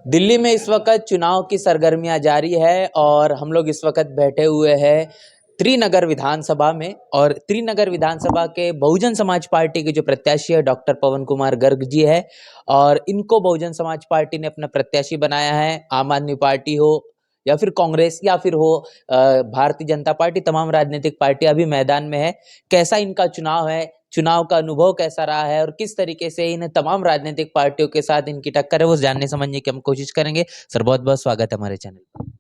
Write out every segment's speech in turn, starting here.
दिल्ली में इस वक्त चुनाव की सरगर्मियां जारी है और हम लोग इस वक्त बैठे हुए हैं त्रिनगर विधानसभा में। और त्रिनगर विधानसभा के बहुजन समाज पार्टी के जो प्रत्याशी है डॉक्टर पवन कुमार गर्ग जी है और इनको बहुजन समाज पार्टी ने अपना प्रत्याशी बनाया है। आम आदमी पार्टी हो या फिर कांग्रेस या फिर हो भारतीय जनता पार्टी, तमाम राजनीतिक पार्टियां अभी मैदान में है। कैसा इनका चुनाव है, चुनाव का अनुभव कैसा रहा है और किस तरीके से इन तमाम राजनीतिक पार्टियों के साथ इनकी टक्कर है, वो जानने समझने की हम कोशिश करेंगे। सर, बहुत बहुत स्वागत है हमारे चैनल पर।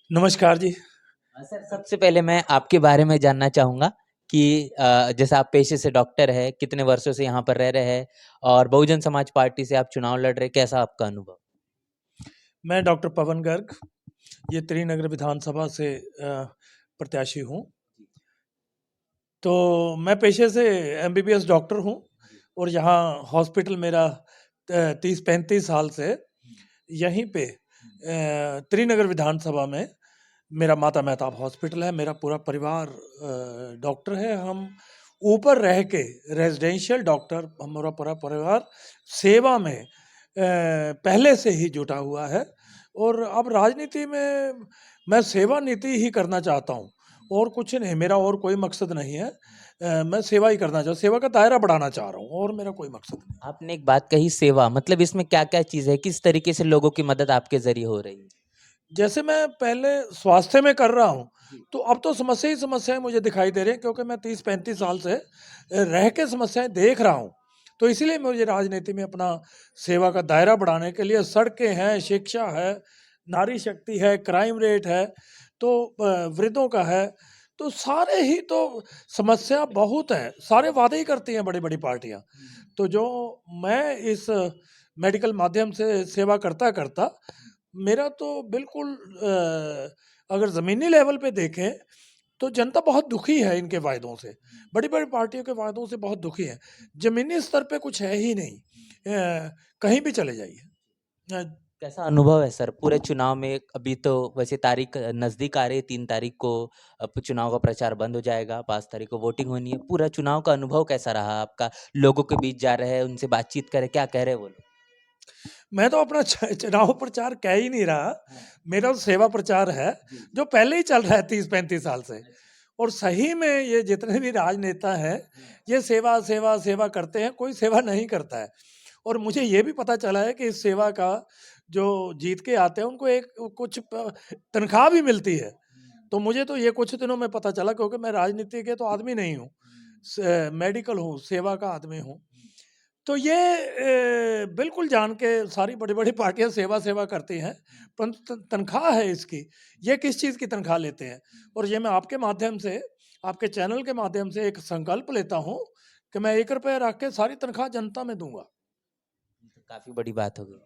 नमस्कार जी। सर, सबसे पहले मैं आपके बारे में जानना चाहूंगा कि जैसे आप पेशे से डॉक्टर है, कितने वर्षों से यहाँ पर रह रहे हैं और बहुजन समाज पार्टी से आप चुनाव लड़ रहे, कैसा आपका अनुभव? मैं डॉक्टर पवन गर्ग, ये त्रिनगर विधानसभा से प्रत्याशी हूँ। तो मैं पेशे से एमबीबीएस डॉक्टर हूँ और यहाँ हॉस्पिटल मेरा 30-35 साल से यहीं पे त्रिनगर विधानसभा में मेरा माता मेहताब हॉस्पिटल है। मेरा पूरा परिवार डॉक्टर है। हम ऊपर रह के रेजिडेंशियल डॉक्टर, हमारा पूरा परिवार सेवा में पहले से ही जुटा हुआ है और अब राजनीति में मैं सेवा नीति ही करना चाहता हूँ और कुछ नहीं। मेरा और कोई मकसद नहीं है। मैं सेवा ही करना चाहता, सेवा का दायरा बढ़ाना चाह रहा हूँ और मेरा कोई मकसद नहीं। आपने एक बात कही सेवा, मतलब इसमें क्या क्या चीज है, किस तरीके से लोगों की मदद आपके जरिए हो रही है? जैसे मैं पहले स्वास्थ्य में कर रहा हूँ, तो अब तो समस्या ही समस्याएं मुझे दिखाई दे रही हैं क्योंकि मैं 30-35 साल से रह के समस्याएं देख रहा हूँ। तो इसीलिए मुझे राजनीति में अपना सेवा का दायरा बढ़ाने के लिए सड़कें हैं, शिक्षा है, नारी शक्ति है, क्राइम रेट है, तो वृद्धों का है, तो सारे ही तो समस्या बहुत है। सारे वादे ही करती हैं बड़ी-बड़ी पार्टियाँ। तो जो मैं इस मेडिकल माध्यम से सेवा करता-करता मेरा तो बिल्कुल अगर ज़मीनी लेवल पे देखें तो जनता बहुत दुखी है इनके वायदों से। बड़ी-बड़ी पार्टियों के वायदों से बहुत दुखी है। ज़मीनी स्तर पे कुछ है ही नहीं। कहीं भी चले जाइए। कैसा अनुभव है सर पूरे चुनाव में? अभी तो वैसे तारीख नजदीक आ रही है, 3 तारीख को अब चुनाव का प्रचार बंद हो जाएगा, 5 तारीख को वोटिंग होनी है। पूरा चुनाव का अनुभव कैसा रहा आपका? लोगों के बीच जा रहे हैं, उनसे बातचीत करें, क्या कह रहे हैं वो लोग? मैं तो अपना चुनाव प्रचार कह ही नहीं रहा। मेरा तो सेवा प्रचार है, जो पहले ही चल रहा है 30-35 साल से। और सही में ये जितने भी राजनेता हैं, ये सेवा, सेवा, सेवा करते हैं, कोई सेवा नहीं करता है। और मुझे ये भी पता चला है कि इस सेवा का जो जीत के आते हैं, उनको एक कुछ तनख्वाह भी मिलती है। तो मुझे तो ये कुछ दिनों में पता चला क्योंकि मैं राजनीति के तो आदमी नहीं हूँ, मेडिकल हूँ, सेवा का आदमी हूँ। तो ये बिल्कुल जान के सारी बड़ी-बड़ी पार्टियाँ सेवा-सेवा करती हैं, परंतु तनख्वाह है इसकी, ये किस चीज़ की तनख्वाह लेते हैं? और ये मैं आपके माध्यम से, आपके चैनल के माध्यम से एक संकल्प लेता हूँ कि मैं ₹1 रख के सारी तनख्वाह जनता में दूँगा। काफी बड़ी बात होगी।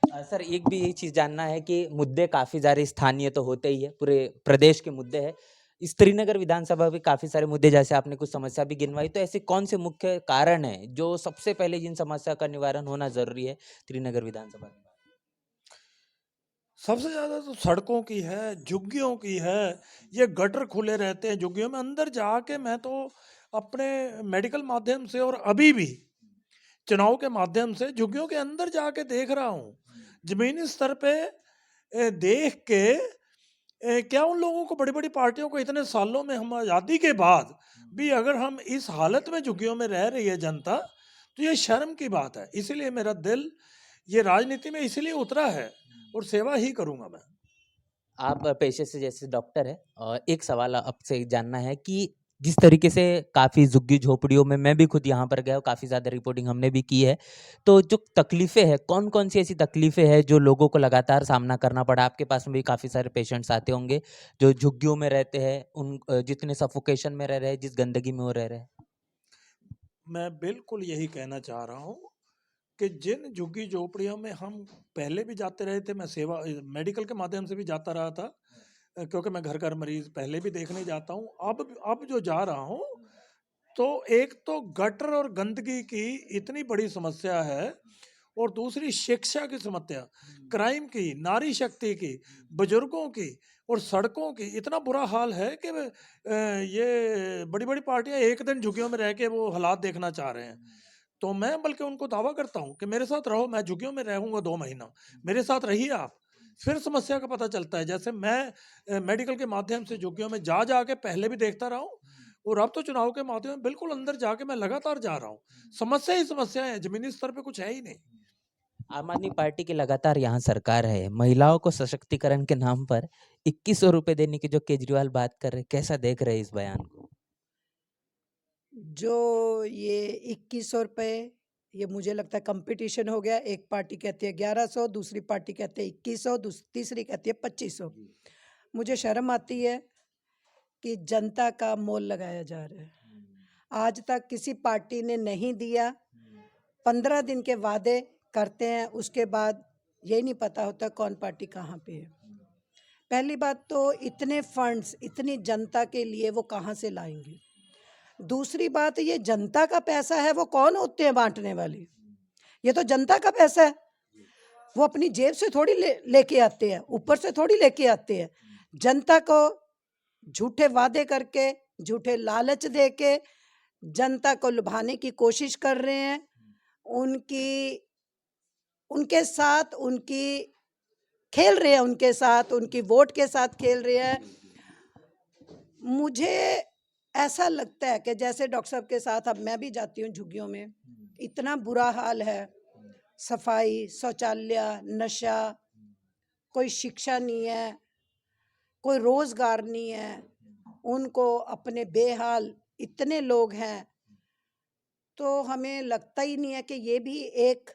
सर, एक भी ये चीज जानना है कि मुद्दे काफी सारे स्थानीय तो होते ही है, पूरे प्रदेश के मुद्दे हैं। इस त्रिनगर विधानसभा में काफी सारे मुद्दे, जैसे आपने कुछ समस्या भी गिनवाई, तो ऐसे कौन से मुख्य कारण है जो सबसे पहले जिन समस्या का निवारण होना जरूरी है त्रिनगर विधानसभा में? सबसे ज़्यादा तो सड़कों की है, झुग्गियों की है, ये गटर खुले रहते हैं झुग्गियों में। अंदर जाके मैं तो अपने मेडिकल माध्यम से और अभी भी चुनाव के माध्यम से झुग्गियों के अंदर जाके देख रहा हूँ। ज़मीनी स्तर पे देख के क्या उन लोगों को, बड़ी-बड़ी पार्टियों को, इतने सालों में, हम आज़ादी के बाद भी अगर हम इस हालत में झुग्गियों में रह रही है जनता, तो ये शर्म की बात है। इसीलिए मेरा दिल ये राजनीति में इसीलिए उतरा है और सेवा ही करूँगा मैं। आप पेशे से जैसे डॉक्टर है और एक सवाल आपसे जानना है कि जिस तरीके से काफ़ी झुग्गी झोपड़ियों में मैं भी खुद यहाँ पर गया हूँ, काफ़ी ज़्यादा रिपोर्टिंग हमने भी की है। तो जो तकलीफ़ें हैं, कौन-कौन सी ऐसी तकलीफ़ें हैं जो लोगों को लगातार सामना करना पड़ा? आपके पास में भी काफ़ी सारे पेशेंट्स आते होंगे जो झुग्गियों में रहते हैं, उन जितने सफोकेशन में रह रहे हैं, जिस गंदगी में वो रह रहे हैं। मैं बिल्कुल यही कहना चाह रहा हूँ कि जिन झुग्गी-झोपड़ियों में हम पहले भी जाते रहे थे, मैं सेवा मेडिकल के माध्यम से भी जाता रहा था, क्योंकि मैं घर-घर मरीज़ पहले भी देखने जाता हूँ। अब जो जा रहा हूँ, तो एक तो गटर और गंदगी की इतनी बड़ी समस्या है और दूसरी शिक्षा की समस्या, क्राइम की, नारी शक्ति की, बुजुर्गों की और सड़कों की इतना बुरा हाल है कि ये बड़ी-बड़ी पार्टियाँ एक दिन झुग्गियों में रह के वो हालात देखना चाह रहे हैं। तो मैं बल्कि उनको दावा करता हूँ कि मेरे साथ रहो, मैं झुग्गियों में रहूँगा 2 महीना, मेरे साथ रहिए आप, फिर समस्या का पता चलता है। जैसे मैं मेडिकल के माध्यम से झुग्गियों में जा के पहले भी देखता रहा हूँ, और अब तो चुनाव के माध्यम में बिल्कुल अंदर जाके मैं लगातार जा रहा हूँ। समस्या ही समस्या है, ज़मीनी स्तर पे कुछ है ही नहीं। आम आदमी पार्टी की लगातार यहाँ सरकार है, महिलाओं को सशक्तिकरण के नाम पर 2100 रुपए देने की जो केजरीवाल बात कर रहे हैं, कैसा देख रहे हैं इस बयान को? जो ये 2100 रुपये, ये मुझे लगता है कंपटीशन हो गया। एक पार्टी कहती है 1100, दूसरी पार्टी कहती है 2100, तीसरी कहती है 2500। मुझे शर्म आती है कि जनता का मोल लगाया जा रहा है। आज तक किसी पार्टी ने नहीं दिया। 15 दिन के वादे करते हैं, उसके बाद यही नहीं पता होता कौन पार्टी कहाँ पे है। पहली बात तो इतने फंड्स इतनी जनता के लिए वो कहाँ से लाएंगे। दूसरी बात, ये जनता का पैसा है, वो कौन होते हैं बांटने वाले? ये तो जनता का पैसा है, वो अपनी जेब से थोड़ी लेके आते हैं, ऊपर से थोड़ी लेके आते हैं। जनता को झूठे वादे करके, झूठे लालच दे के जनता को लुभाने की कोशिश कर रहे हैं। उनके साथ खेल रहे हैं, उनके साथ उनकी वोट के साथ खेल रहे हैं। मुझे ऐसा लगता है कि जैसे डॉक्टर साहब के साथ अब मैं भी जाती हूँ झुग्गियों में, इतना बुरा हाल है, सफाई, शौचालय, नशा, कोई शिक्षा नहीं है, कोई रोजगार नहीं है, उनको अपने बेहाल इतने लोग हैं। तो हमें लगता ही नहीं है कि ये भी एक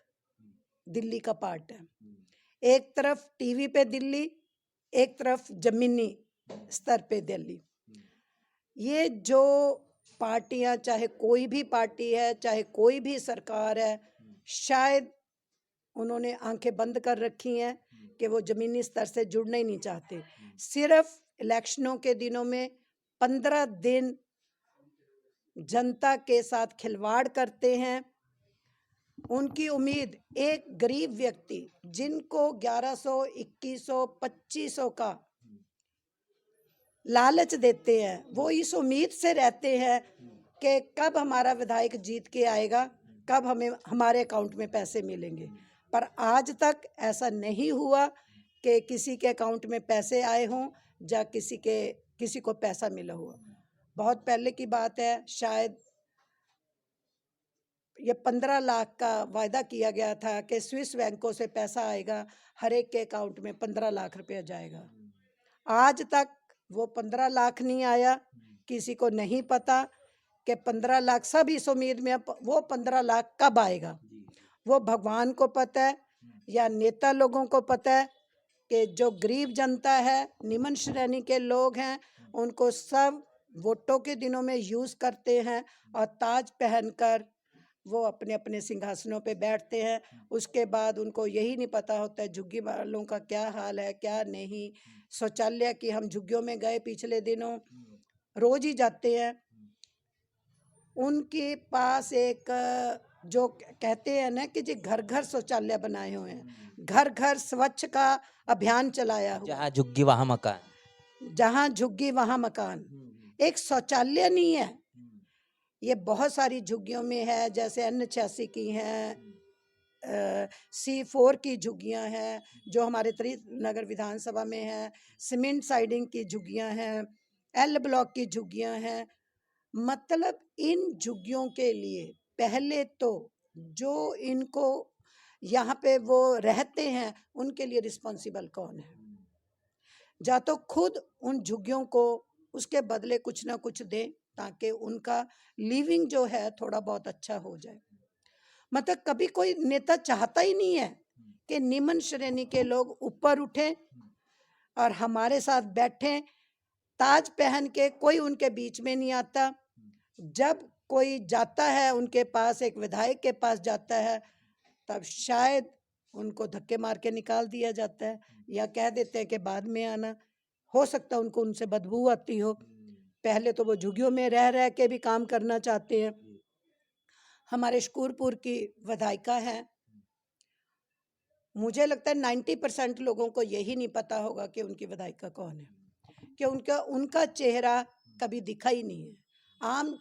दिल्ली का पार्ट है। एक तरफ टीवी पे दिल्ली, एक तरफ जमीनी स्तर पे दिल्ली। ये जो पार्टियां, चाहे कोई भी पार्टी है, चाहे कोई भी सरकार है, शायद उन्होंने आंखें बंद कर रखी हैं कि वो जमीनी स्तर से जुड़ना ही नहीं चाहते। सिर्फ इलेक्शनों के दिनों में 15 दिन जनता के साथ खिलवाड़ करते हैं। उनकी उम्मीद एक गरीब व्यक्ति जिनको 1100, 2100, 2500 का लालच देते हैं, वो इस उम्मीद से रहते हैं कि कब हमारा विधायक जीत के आएगा, कब हमें हमारे अकाउंट में पैसे मिलेंगे। पर आज तक ऐसा नहीं हुआ कि किसी के अकाउंट में पैसे आए हों या किसी को पैसा मिला हुआ। बहुत पहले की बात है, शायद ये 15 लाख का वायदा किया गया था कि स्विस बैंकों से पैसा आएगा, हर एक के अकाउंट में 15 लाख रुपया जाएगा। आज तक वो 15 लाख नहीं आया। किसी को नहीं पता कि 15 लाख, सब इस उम्मीद में वो 15 लाख कब आएगा। वो भगवान को पता है या नेता लोगों को पता है कि जो गरीब जनता है, निम्न श्रेणी के लोग हैं, उनको सब वोटों के दिनों में यूज करते हैं और ताज पहनकर वो अपने अपने सिंहासनों पे बैठते हैं। उसके बाद उनको यही नहीं पता होता है झुग्गी वालों का क्या हाल है, क्या नहीं। शौचालय की, हम झुग्गियों में गए पिछले दिनों, रोज ही जाते हैं। उनके पास एक जो कहते हैं ना कि जी घर घर शौचालय बनाए हुए हैं, घर घर स्वच्छ का अभियान चलाया हुआ। जहाँ झुग्गी वहाँ मकान। जहाँ झुग्गी वहाँ मकान। एक शौचालय नहीं है। ये बहुत सारी झुग्गियों में है, जैसे N86 की हैं, C4 की झुग्गियां हैं, जो हमारे त्रिनगर विधानसभा में है, सीमेंट साइडिंग की झुग्गियां हैं, L ब्लॉक की झुग्गियां हैं। मतलब इन झुग्गियों के लिए पहले तो जो इनको यहाँ पे वो रहते हैं, उनके लिए रिस्पॉन्सिबल कौन है? या तो खुद उन झुग्गियों को उसके बदले कुछ ना कुछ दें ताकि उनका लिविंग जो है थोड़ा बहुत अच्छा हो जाए। मतलब कभी कोई नेता चाहता ही नहीं है कि निम्न श्रेणी के लोग ऊपर उठें और हमारे साथ बैठें, ताज पहन के। कोई उनके बीच में नहीं आता। जब कोई जाता है उनके पास, एक विधायक के पास जाता है, तब शायद उनको धक्के मार के निकाल दिया जाता है या कह देते हैं कि बाद में आना। हो सकता है उनको उनसे बदबू आती हो। पहले तो वो झुग्गियों में रह के भी काम करना चाहते हैं। हमारे शकूरपुर की विधायिका है, मुझे लगता है 90% लोगों को यही नहीं पता होगा कि उनकी विधायिका कौन है, कि उनका चेहरा कभी दिखा ही नहीं है। आम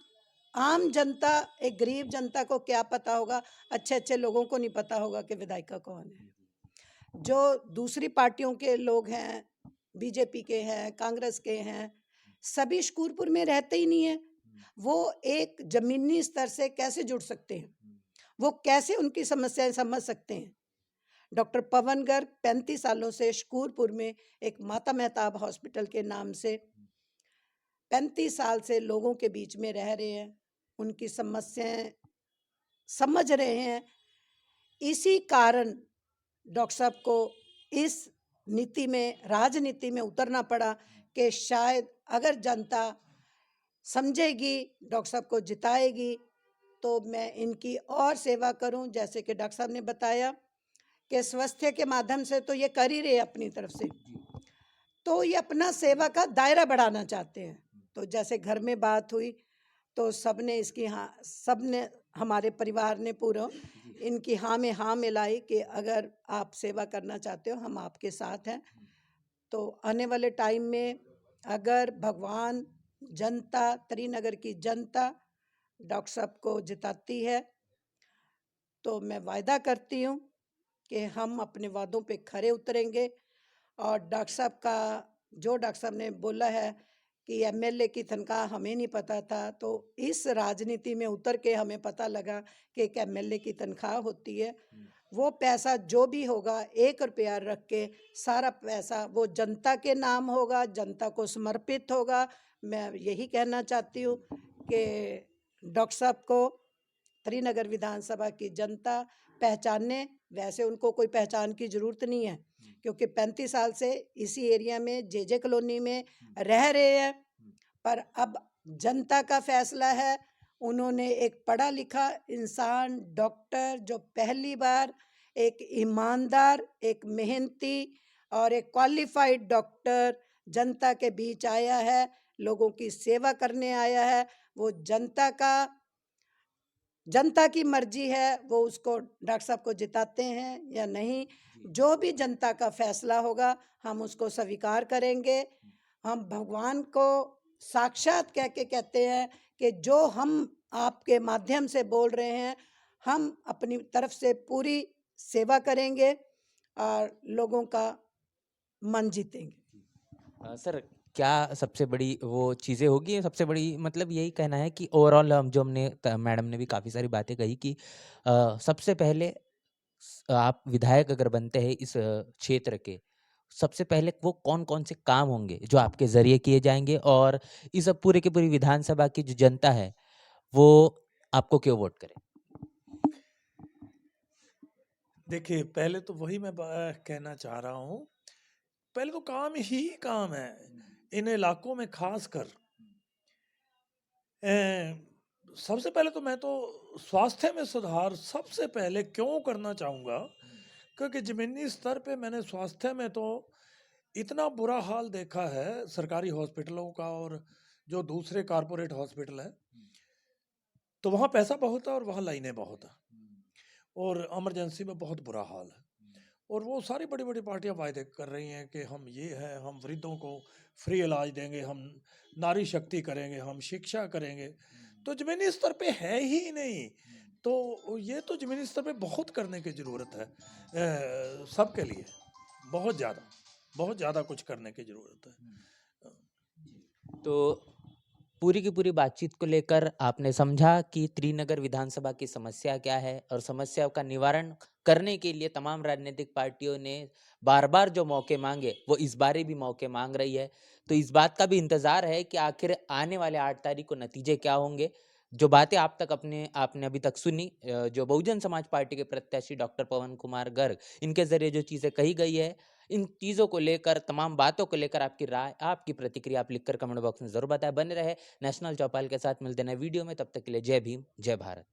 आम जनता, एक गरीब जनता को क्या पता होगा, अच्छे अच्छे लोगों को नहीं पता होगा कि विधायिका कौन है। जो दूसरी पार्टियों के लोग हैं, बीजेपी के हैं, कांग्रेस के हैं, सभी शकूरपुर में रहते ही नहीं है। वो एक जमीनी स्तर से कैसे जुड़ सकते हैं, वो कैसे उनकी समस्याएं समझ सकते हैं। डॉक्टर पवन गर्ग 35 सालों से शकूरपुर में एक माता मेहताब हॉस्पिटल के नाम से 35 साल से लोगों के बीच में रह रहे हैं, उनकी समस्याएं समझ रहे हैं। इसी कारण डॉक्टर साहब को इस नीति में, राजनीति में उतरना पड़ा कि शायद अगर जनता समझेगी, डॉक्टर साहब को जिताएगी, तो मैं इनकी और सेवा करूं। जैसे कि डॉक्टर साहब ने बताया कि स्वास्थ्य के माध्यम से तो ये कर ही रहे अपनी तरफ से, तो ये अपना सेवा का दायरा बढ़ाना चाहते हैं। तो जैसे घर में बात हुई तो सबने इसकी हाँ, सबने, हमारे परिवार ने पूरा इनकी हाँ में हाँ मिलाई कि अगर आप सेवा करना चाहते हो, हम आपके साथ हैं। तो आने वाले टाइम में अगर भगवान, जनता, त्रिनगर की जनता डॉक्टर साहब को जिताती है, तो मैं वायदा करती हूँ कि हम अपने वादों पे खरे उतरेंगे। और डॉक्टर साहब का, जो डॉक्टर साहब ने बोला है कि एमएलए की तनख्वाह हमें नहीं पता था, तो इस राजनीति में उतर के हमें पता लगा कि एक एमएलए की तनख्वाह होती है। वो पैसा जो भी होगा, 1 रुपया रख के सारा पैसा वो जनता के नाम होगा, जनता को समर्पित होगा। मैं यही कहना चाहती हूँ कि डॉक्टर साहब को त्रिनगर विधानसभा की जनता पहचाने। वैसे उनको कोई पहचान की जरूरत नहीं है, क्योंकि 35 साल से इसी एरिया में जे कॉलोनी में रह रहे हैं। पर अब जनता का फैसला है। उन्होंने एक पढ़ा लिखा इंसान, डॉक्टर, जो पहली बार एक ईमानदार, एक मेहनती और एक क्वालिफाइड डॉक्टर जनता के बीच आया है, लोगों की सेवा करने आया है। वो जनता की मर्जी है, वो उसको, डॉक्टर साहब को जिताते हैं या नहीं। जो भी जनता का फैसला होगा हम उसको स्वीकार करेंगे। हम भगवान को साक्षात कह के कहते हैं कि जो हम आपके माध्यम से बोल रहे हैं, हम अपनी तरफ से पूरी सेवा करेंगे और लोगों का मन जीतेंगे। सर, क्या सबसे बड़ी वो चीज़ें होगी, सबसे बड़ी मतलब यही कहना है कि ओवरऑल हम जो हमने मैडम ने भी काफ़ी सारी बातें कही कि सबसे पहले आप विधायक अगर बनते हैं इस क्षेत्र के, सबसे पहले वो कौन-कौन से काम होंगे जो आपके ज़रिए किए जाएँगे और इस पूरे की पूरी विधानसभा की जो जनता है, वो आपको क्यों वोट करे? देखिए, पहले तो वही मैं कहना चाह रहा हूँ, पहले तो काम ही काम है इन इलाकों में, खासकर सबसे पहले तो मैं तो स्वास्थ्य में सुधार सबसे पहले क्यों करना चाहूँगा, क्योंकि ज़मीनी स्तर पे मैंने स्वास्थ्य में तो इतना बुरा हाल देखा है सरकारी हॉस्पिटलों का, और जो दूसरे कारपोरेट हॉस्पिटल है, तो वहाँ पैसा बहुत है और वहाँ लाइनें बहुत है, और इमरजेंसी में बहुत बुरा हाल है। और वो सारी बड़ी बड़ी पार्टियां वायदे कर रही हैं कि हम ये है, हम वृद्धों को फ्री इलाज देंगे, हम नारी शक्ति करेंगे, हम शिक्षा करेंगे, तो जमीनी स्तर पे है ही नहीं। तो ये तो जमीनी स्तर पे बहुत करने की ज़रूरत है, सबके लिए बहुत ज़्यादा कुछ करने की ज़रूरत है। तो पूरी की पूरी बातचीत को लेकर आपने समझा कि त्रिनगर विधानसभा की समस्या क्या है और समस्याओं का निवारण करने के लिए तमाम राजनीतिक पार्टियों ने बार-बार जो मौके मांगे, वो इस बारी भी मौके मांग रही है। तो इस बात का भी इंतज़ार है कि आखिर आने वाले 8 तारीख को नतीजे क्या होंगे। जो बातें आपने अभी तक सुनी, जो बहुजन समाज पार्टी के प्रत्याशी डॉक्टर पवन कुमार गर्ग, इनके ज़रिए जो चीज़ें कही गई है, इन चीज़ों को लेकर, तमाम बातों को लेकर आपकी राय, आपकी प्रतिक्रिया आप लिखकर कमेंट बॉक्स में ज़रूर बताएँ। बने रहे नेशनल चौपाल के साथ, मिलते हैं नए वीडियो में, तब तक के लिए जय भीम, जय भारत।